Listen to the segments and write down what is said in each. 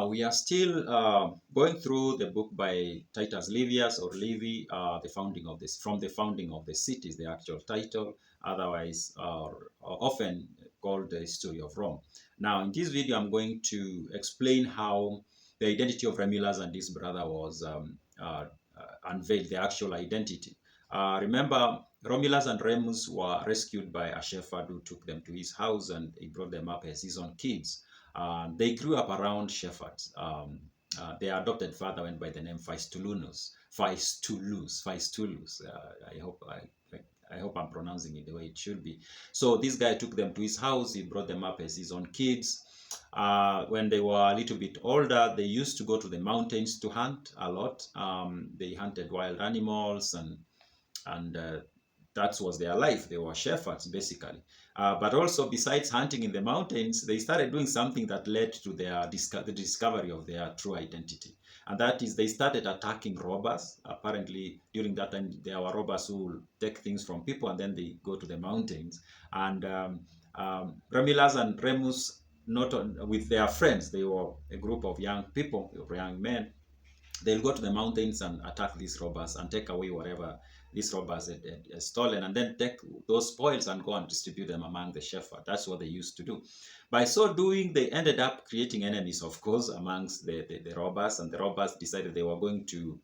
We are still going through the book by Titus Livius or Livy, the founding of this, from the founding of the city is the actual title, otherwise often called the history of Rome. Now, in this video, I'm going to explain how the identity of Romulus and his brother was unveiled, the actual identity. Remember, Romulus and Remus were rescued by a shepherd who took them to his house and he brought them up as his own kids. They grew up around shepherds. Their adopted father went by the name Faustulus. I hope I'm pronouncing it the way it should be. So this guy took them to his house. He brought them up as his own kids. When they were a little bit older, they used to go to the mountains to hunt a lot. They hunted wild animals and that was their life. They were shepherds, basically. But also, besides hunting in the mountains, they started doing something that led to the discovery of their true identity. And that is, they started attacking robbers. Apparently, during that time, there were robbers who will take things from people and then they go to the mountains. And Romulus and Remus, not with their friends, they were a group of young people, young men. They'll go to the mountains and attack these robbers and take away whatever these robbers had stolen, and then take those spoils and go and distribute them among the shepherd. That's what they used to do. By so doing, they ended up creating enemies, of course, amongst the robbers, and the robbers decided they were going to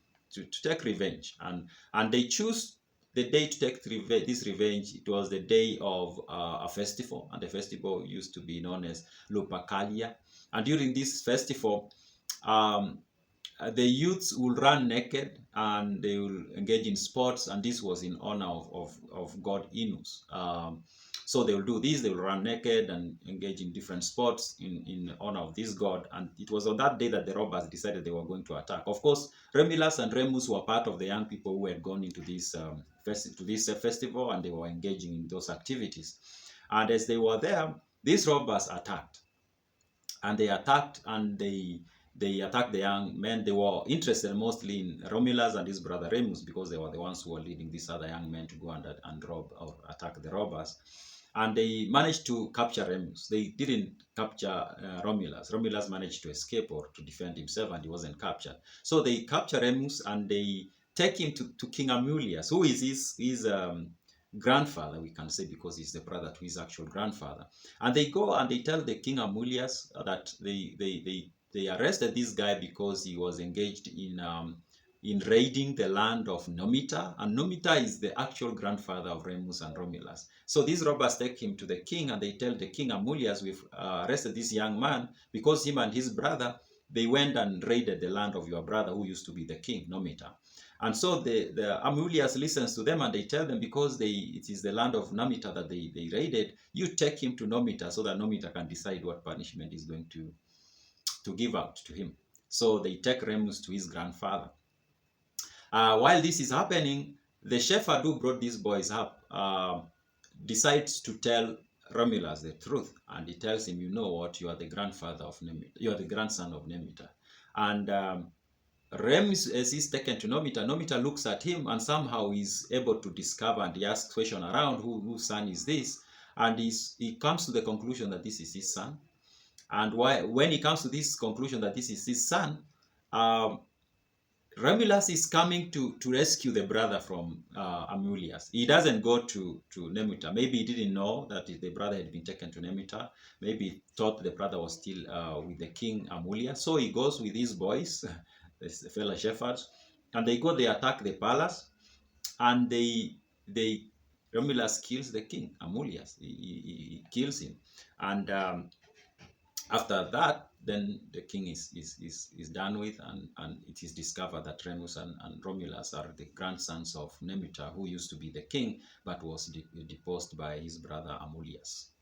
take revenge, and they chose the day to take this revenge. It was the day of a festival, and the festival used to be known as Lupercalia. And during this festival, the youths will run naked and they will engage in sports, and this was in honor of god Inus. So they will do this, they will run naked and engage in different sports in honor of this god. And it was on that day that the robbers decided they were going to attack. Of course, Romulus and Remus were part of the young people who had gone into this festival, and they were engaging in those activities. And as they were there, these robbers attacked, and they attacked the young men. They were interested mostly in Romulus and his brother Remus, because they were the ones who were leading these other young men to go and rob or attack the robbers. And they managed to capture Remus. They didn't capture Romulus. Romulus managed to escape or to defend himself, and he wasn't captured. So they capture Remus and they take him to King Amulius, who is his grandfather, we can say, because he's the brother to his actual grandfather. And they go and they tell the King Amulius that they arrested this guy because he was engaged in raiding the land of Nomita, and Nomita is the actual grandfather of Remus and Romulus. So these robbers take him to the king, and they tell the King Amulius, we've arrested this young man because him and his brother, they went and raided the land of your brother who used to be the king, Nomita. And so the Amulius listens to them, and they tell them, because it is the land of Nomita that they raided, you take him to Nomita so that Nomita can decide what punishment is going to give out to him. So they take Remus to his grandfather. While this is happening, the shepherd who brought these boys up decides to tell Romulus the truth, and he tells him, you know what, you are the grandfather of Nemita, you are the grandson of Nemita. And Remus, as he's taken to Nomita, Nomita looks at him and somehow is able to discover, and he asks question around, whose son is this? And he comes to the conclusion that this is his son. And when he comes to this conclusion that this is his son, Romulus is coming to rescue the brother from Amulius. He doesn't go to Nemita. Maybe he didn't know that the brother had been taken to Nemita. Maybe he thought the brother was still with the king Amulius. So he goes with his boys, the fellow shepherds, and they attack the palace, and Romulus kills the king Amulius. He kills him, and after that, then the king is done with, and it is discovered that Remus and Romulus are the grandsons of Nemita, who used to be the king but was deposed by his brother Amulius.